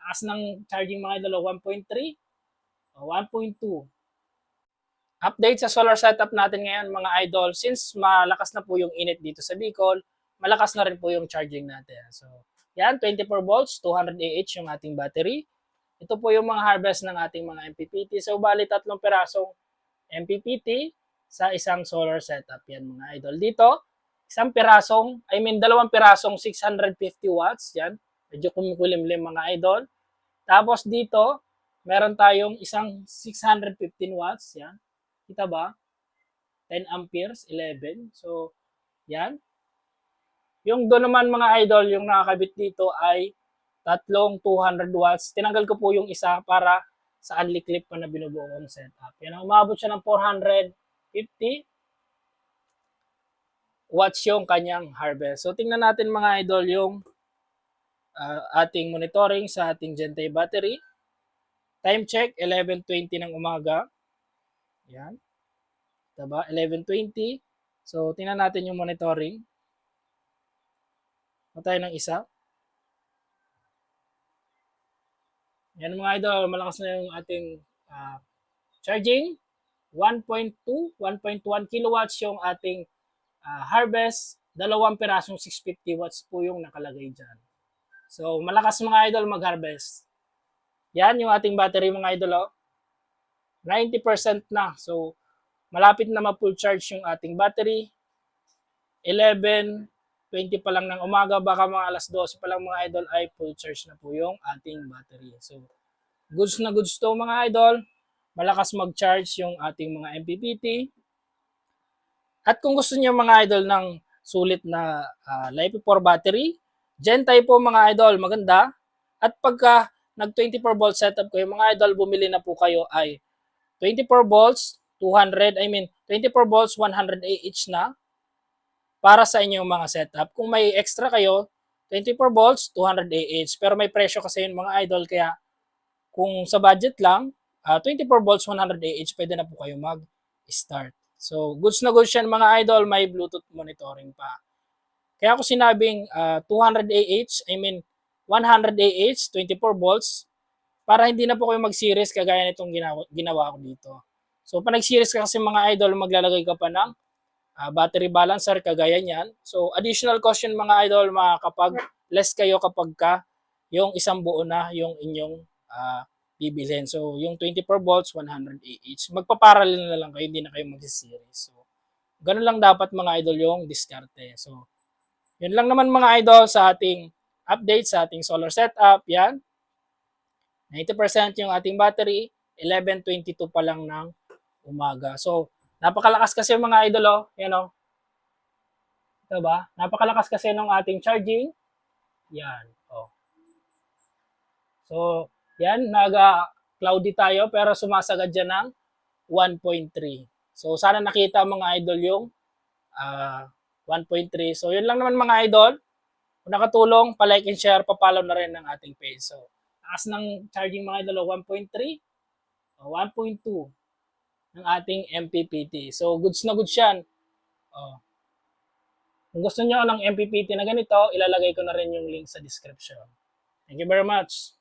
Taas ng charging mga idol, 1.3, 1.2. Update sa solar setup natin ngayon mga idol. Since malakas na po yung init dito sa Bicol, malakas na rin po yung charging natin. So, yan, 24 volts, 200 Ah yung ating battery. Ito po yung mga harvest ng ating mga MPPT. So, bali 3 pirasong MPPT sa isang solar setup. Yan mga idol. Dito, dalawang pirasong 650 watts. Yan. Medyo kumukulimlim mga idol. Tapos dito, meron tayong isang 615 watts. Yan. Kita ba? 10 amperes, 11. So, yan. Yung doon naman mga idol, yung nakakabit dito ay tatlong 200 watts. Tinanggal ko po yung isa para sa unli clip pa na binubuo kong setup. Yan, umabot siya ng 450 watts yung kanyang harvest. So, tingnan natin mga idol yung ating monitoring sa ating Gentay battery. Time check, 11:20 ng umaga. Yan. Diba? 11:20. So, tingnan natin yung monitoring. Tayo ng isa. Yan mga idol, malakas na yung ating charging. 1.2, 1.1 kilowatts yung ating harvest. 2 pirasong 650 watts po yung nakalagay dyan. So, malakas mga idol mag-harvest. Yan yung ating battery mga idol. 90% na. So, malapit na ma-full charge yung ating battery. 11:20 pa lang ng umaga, baka mga alas 12 pa lang mga idol ay full charge na po yung ating battery. So, goods na goods to mga idol. Malakas mag-charge yung ating mga MPPT. At kung gusto niyo mga idol ng sulit na LiFePort battery, Gentay po mga idol, maganda. At pagka nag 24 volt setup kayo mga idol, bumili na po kayo ay 24 volts, 24 volts, 100 Ah na para sa inyong mga setup. Kung may extra kayo, 24 volts, 200 Ah. Pero may presyo kasi yun mga idol, kaya kung sa budget lang, 24 volts, 100 Ah, pwede na po kayo mag-start. So, goods na goods yan mga idol, may Bluetooth monitoring pa. Kaya ako sinabing 200 Ah, 100 Ah, 24 volts, para hindi na po kayo mag-series kagaya nitong ginawa ko dito. So, pag nag-series ka kasi mga idol, maglalagay ka pa ng battery balancer kagaya niyan. So, additional cost yun mga idol, makakapag less kayo kapag yung isang buo na yung inyong bibilhin. So, yung 24 volts, 100 Ah. Magpaparallel na lang kayo, hindi na kayo mag-series. So, ganun lang dapat mga idol yung diskarte. So, yun lang naman mga idol sa ating update sa ating solar setup. Yan. 90% yung ating battery, 11:22 pa lang ng umaga. So, napakalakas kasi yung mga idol, yan o. Diba? Napakalakas kasi ng ating charging. Yan. Oh. So, yan, cloudy tayo pero sumasagad dyan ng 1.3. So, sana nakita mga idol yung 1.3. So, yun lang naman mga idol. Kung nakatulong, pa-like and share, pa-follow na rin ng ating page. So, taas ng charging mga idol, 1.3, 1.2 ng ating MPPT. So, goods na goods yan. Oh. Kung gusto nyo ng MPPT na ganito, ilalagay ko na rin yung link sa description. Thank you very much.